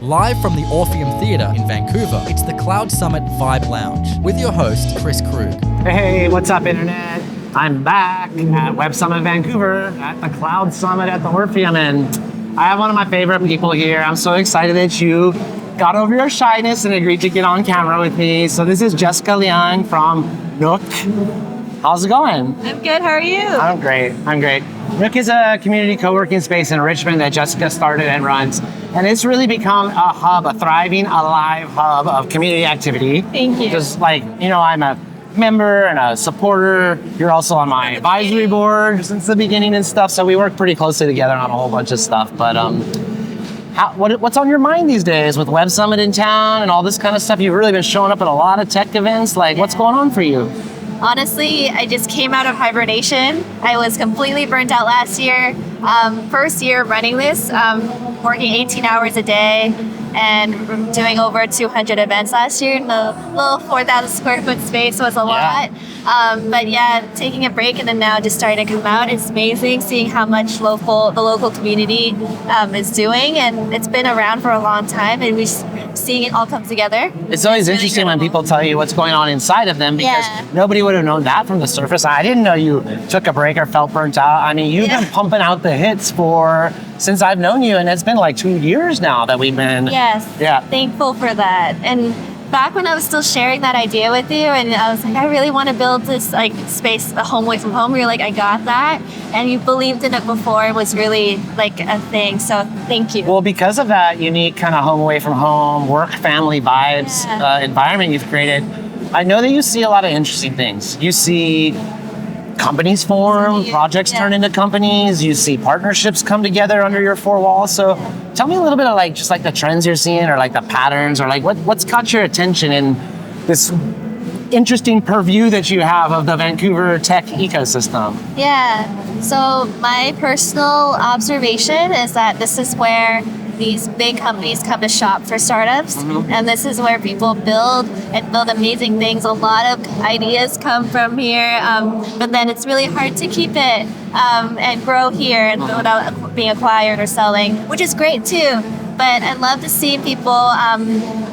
Live from the Orpheum Theatre in Vancouver, it's the Cloud Summit Vibe Lounge with your host, Chris Krug. Hey, what's up, Internet? I'm back at Web Summit Vancouver at the Cloud Summit at the Orpheum, and I have one of my favorite people here. I'm so excited that you got over your shyness and agreed to get on camera with me. So this is Jessica Liang from Nook. How's it going? I'm good, how are you? I'm great. Nook is a community co-working space in Richmond that Jessica started and runs. And it's really become a hub, a thriving, alive hub of community activity. Thank you. Just like, I'm a member and a supporter. You're also on my advisory board since the beginning and stuff. So we work pretty closely together on a whole bunch of stuff. But what's on your mind these days with Web Summit in town and all this kind of stuff? You've really been showing up at a lot of tech events. What's going on for you? Honestly, I just came out of hibernation. I was completely burnt out last year. First year running this, working 18 hours a day and doing over 200 events last year in a little 4,000 square foot space was a lot. But yeah, taking a break and then now just starting to come out. It's amazing seeing how much the local community is doing, and it's been around for a long time, and we're seeing it all come together. It's always really interesting when people tell you what's going on inside of them, because nobody would have known that from the surface. I didn't know you took a break or felt burnt out. I mean, you've been pumping out the hits since I've known you, and it's been like 2 years now that we've been thankful for that. And back when I was still sharing that idea with you, and I was like, I really want to build this space, a home away from home. You're like, I got that, and you believed in it before it was really a thing. So thank you. Well, because of that unique kind of home away from home, work family vibes environment you've created, I know that you see a lot of interesting things. You see companies form, projects turn into companies, you see partnerships come together under your four walls. So tell me a little bit of the trends you're seeing, or the patterns, or what's caught your attention in this interesting purview that you have of the Vancouver tech ecosystem. Yeah, so my personal observation is that this is where these big companies come to shop for startups, and this is where people build amazing things. A lot of ideas come from here, but then it's really hard to keep it and grow here and without being acquired or selling, which is great too. But I love to see people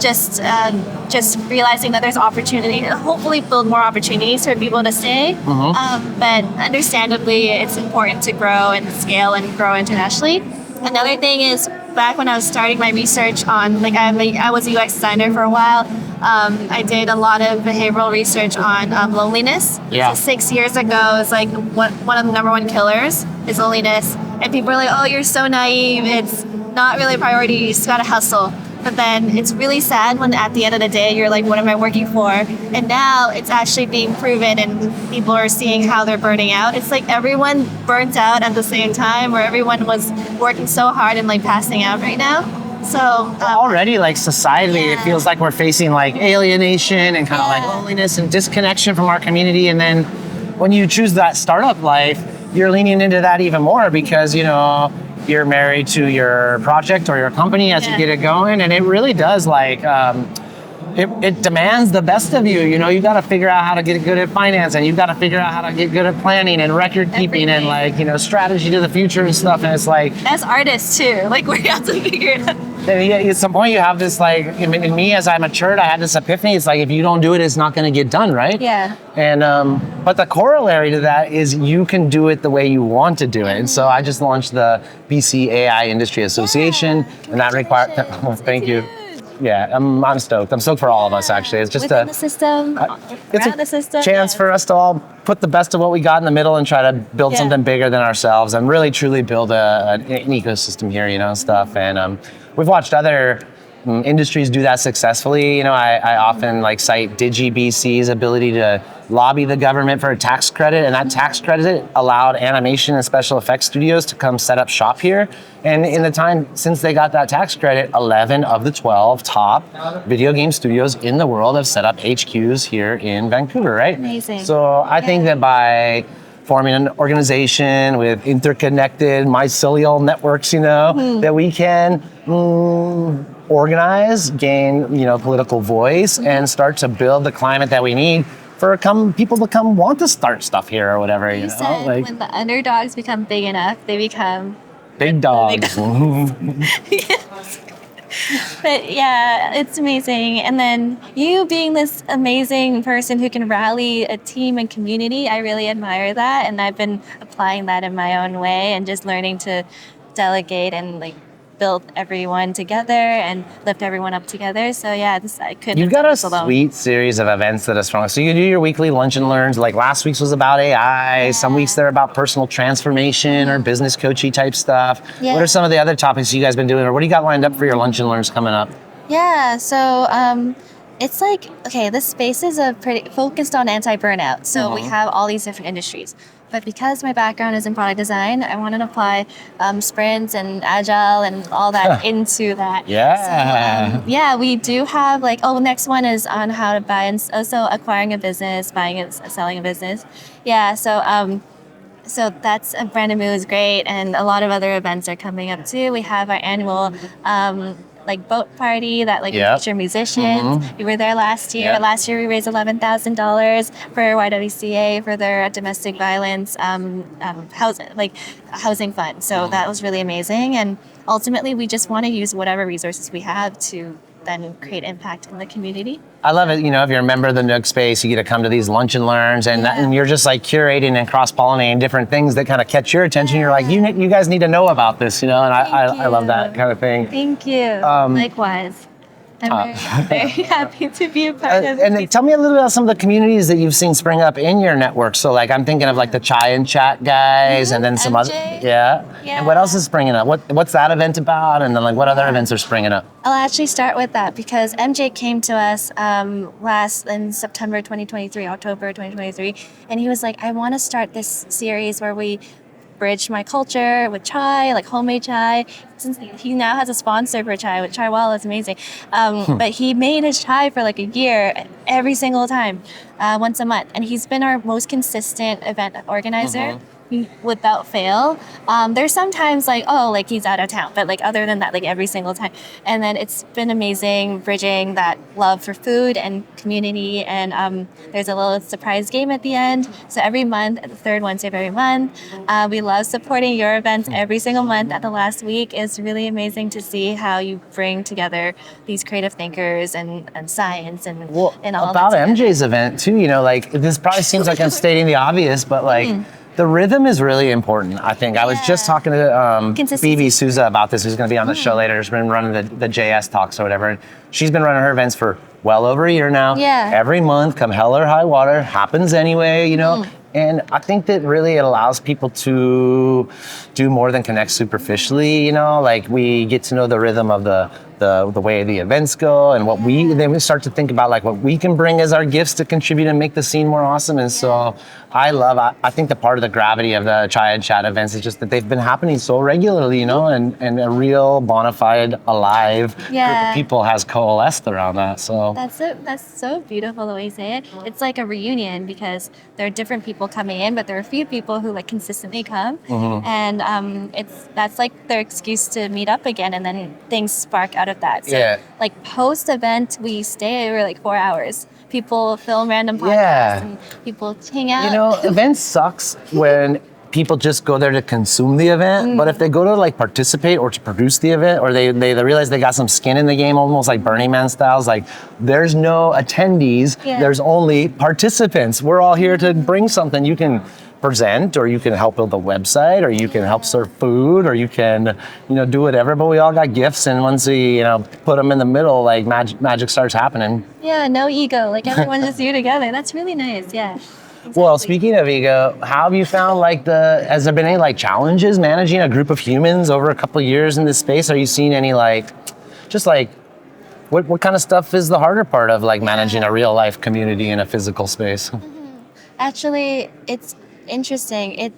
just realizing that there's opportunity, hopefully build more opportunities for people to stay. But understandably, it's important to grow and scale and grow internationally. Another thing is, back when I was starting my research on, I was a UX designer for a while. I did a lot of behavioral research on loneliness. So 6 years ago, it's one of the number one killers is loneliness. And people are like, oh, you're so naive. It's not really a priority. You just gotta hustle. But then it's really sad when at the end of the day, you're like, what am I working for? And now it's actually being proven, and people are seeing how they're burning out. It's like everyone burnt out at the same time, or everyone was working so hard and passing out right now. So already, societally, it feels like we're facing alienation and kind of loneliness and disconnection from our community. And then when you choose that startup life, you're leaning into that even more, because you're married to your project or your company as you get it going, and it really does it demands the best of you. You got to figure out how to get good at finance, and you've got to figure out how to get good at planning and record keeping and strategy to the future and stuff. And it's as artists too, we have to figure it out. At some point you have this in me, as I matured, I had this epiphany. It's if you don't do it, it's not going to get done, right? Yeah. And but the corollary to that is you can do it the way you want to do it. And so I just launched the BC AI Industry Association, and that required. Thank you. Yeah, I'm stoked. I'm stoked for all of us, actually. It's just the system, it's a system, chance for us to all put the best of what we got in the middle and try to build something bigger than ourselves, and really truly build an ecosystem here, stuff. And we've watched other industries do that successfully. I often cite DigiBC's ability to lobby the government for a tax credit, and that tax credit allowed animation and special effects studios to come set up shop here. And in the time since they got that tax credit, 11 of the 12 top video game studios in the world have set up HQs here in Vancouver, right? Amazing. So I think that by forming an organization with interconnected mycelial networks, that we can organize, gain, political voice, and start to build the climate that we need for people to come want to start stuff here or whatever. You said when the underdogs become big enough, they become big dogs. But yeah, it's amazing. And then you being this amazing person who can rally a team and community, I really admire that. And I've been applying that in my own way and just learning to delegate and like build everyone together and lift everyone up together. So yeah, I couldn't. You've have got done a this alone. sweet series of events that are strong. So you do your weekly lunch and learns. Like last week's was about AI. Some weeks they're about personal transformation or business coachy type stuff. Yeah. What are some of the other topics you guys been doing, or what do you got lined up for your lunch and learns coming up? Yeah, so it's like, okay, this space is pretty focused on anti-burnout. So we have all these different industries. But because my background is in product design, I wanted to apply sprints and agile and all that into that. Yeah. So, yeah, we do have next one is on how to buy and also acquiring a business, buying and selling a business. Yeah, so that's Brandon Moo is great, and a lot of other events are coming up too. We have our annual boat party that we feature musicians. We were there last year. Yep. Last year we raised $11,000 for YWCA for their domestic violence housing fund. So that was really amazing. And ultimately, we just want to use whatever resources we have to then create impact in the community. I love it. You know, if you're a member of the Nook space, you get to come to these lunch and learns, and you're just like curating and cross-pollinating different things that kind of catch your attention. You're like, you guys need to know about this, you know, and I love that kind of thing. Thank you. Likewise. I'm very happy to be a part of it. And tell me a little bit about some of the communities that you've seen spring up in your network. So like I'm thinking of like the Chai and Chat guys, and then some MJ. other, And what else is springing up? What's that event about? And then like what other events are springing up? I'll actually start with that because MJ came to us in September 2023, October 2023, and he was like, I want to start this series where we bridge my culture with chai, like homemade chai. Since he now has a sponsor for chai, with Chai Wall, it's amazing. But he made his chai for like a year, every single time, once a month. And he's been our most consistent event organizer. Without fail. There's sometimes he's out of town, but other than that, every single time. And then it's been amazing bridging that love for food and community. And there's a little surprise game at the end. So every month, the third Wednesday of every month, we love supporting your events every single month. At the last week, it's really amazing to see how you bring together these creative thinkers and science and all about that. MJ's event too. You know, this probably seems like I'm stating the obvious, but the rhythm is really important, I think. I was just talking to Phoebe Souza about this, who's going to be on the show later. She's been running the JS talks or whatever. And she's been running her events for well over a year now. Yeah. Every month, come hell or high water, happens anyway, you know. And I think that really it allows people to do more than connect superficially, you know. We get to know the rhythm of the way the events go, and then we start to think about what we can bring as our gifts to contribute and make the scene more awesome. And so I think the part of the gravity of the Chai and Chat events is just that they've been happening so regularly, you know, and a real bona fide, alive group of people has coalesced around that. So that's so beautiful the way you say it. It's like a reunion because there are different people coming in, but there are a few people who consistently come, and that's their excuse to meet up again, and then things spark out of that. So post event, we stay over 4 hours. People film random podcasts and people hang out. You know, events sucks when people just go there to consume the event, but if they go to participate or to produce the event, or they realize they got some skin in the game, almost like Burning Man styles, there's no attendees, there's only participants. We're all here to bring something. You can present, or you can help build the website, or you can help serve food, or you can, do whatever, but we all got gifts, and once we, put them in the middle, magic starts happening. Yeah, no ego, everyone's just here together. That's really nice, yeah. Exactly. Well, speaking of ego, how have you found has there been any challenges managing a group of humans over a couple of years in this space? Are you seeing any what kind of stuff is the harder part of managing a real life community in a physical space? Actually, it's interesting.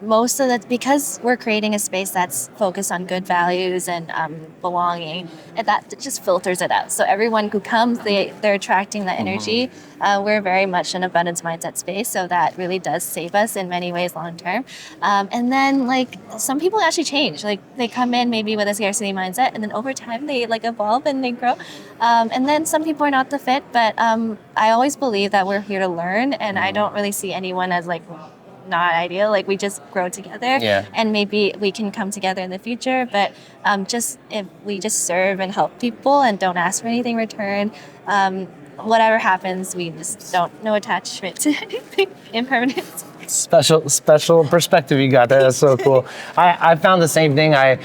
Most of that, because we're creating a space that's focused on good values and belonging, and that just filters it out. So everyone who comes, they're attracting that energy. We're very much an abundance mindset space, so that really does save us in many ways long term. And then some people actually change. They come in maybe with a scarcity mindset, and then over time they evolve and they grow. And then some people are not the fit, but I always believe that we're here to learn, and I don't really see anyone as not ideal. Like we just grow together, and maybe we can come together in the future. But just if we just serve and help people and don't ask for anything in return, whatever happens, we just don't no attachment to anything impermanent. Special perspective you got there. That's so cool. I found the same thing. I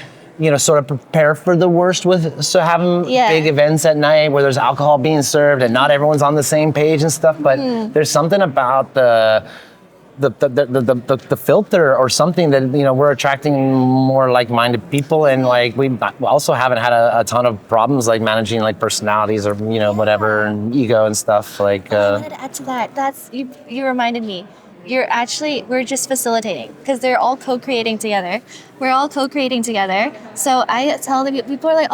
sort of prepare for the worst with having big events at night where there's alcohol being served and not everyone's on the same page and stuff. But there's something about the filter or something that we're attracting more like-minded people, and like we also haven't had a ton of problems like managing like personalities or whatever and ego and stuff like. I wanted to add to that. That's you reminded me. We're just facilitating because they're all co-creating together. We're all co-creating together. So I tell the people are like,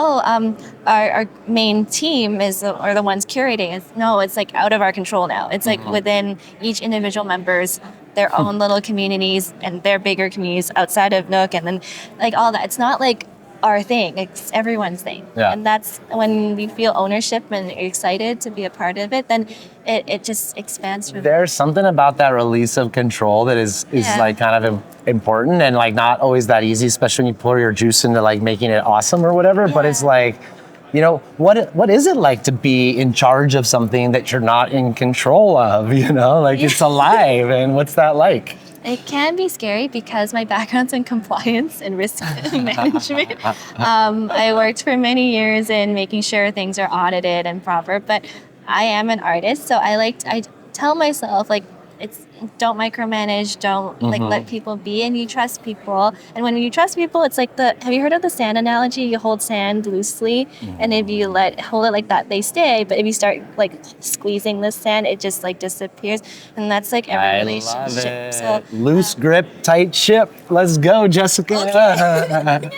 our main team are the ones curating. It's like out of our control now. It's like within each individual members, their own little communities and their bigger communities outside of Nook, and then like all that. It's not like our thing, it's everyone's thing. And that's when we feel ownership and excited to be a part of it, then it just expands from There's something about that release of control that is like kind of important and like not always that easy, especially when you pour your juice into like making it awesome or whatever. But it's like, what is it like to be in charge of something that you're not in control of, like it's alive, and what's that like? It can be scary because my background's in compliance and risk management. I worked for many years in making sure things are audited and proper, but I am an artist, so I tell myself like don't micromanage, don't like let people be, and you trust people. And when you trust people, it's like have you heard of the sand analogy? You hold sand loosely, and if you hold it like that, they stay. But if you start like squeezing the sand, it just like disappears. And that's like every relationship. So loose grip, tight ship. Let's go, Jessica. Okay.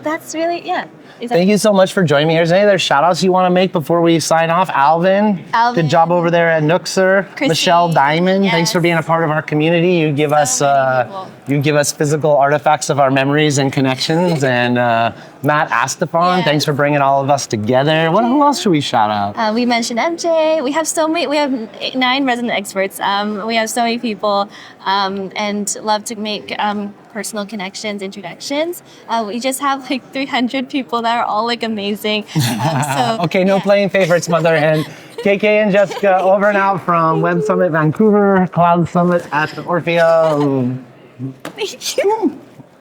That's really Thank you so much for joining me here. Is there any other shout outs you want to make before we sign off? Alvin, good job over there at Nook, sir. Christine, Michelle Diamond, thanks for being a part of our community. You give us physical artifacts of our memories and connections. And Matt Astafon, thanks for bringing all of us together. Who else should we shout out? We mentioned MJ. We have 9 resident experts. We have so many people, and love to make personal connections, introductions. We just have like 300 people that are all like amazing. Okay, no playing favorites, mother. And KK and Jessica over and out from Web Summit Vancouver, Cloud Summit at the Orfeo. Thank you.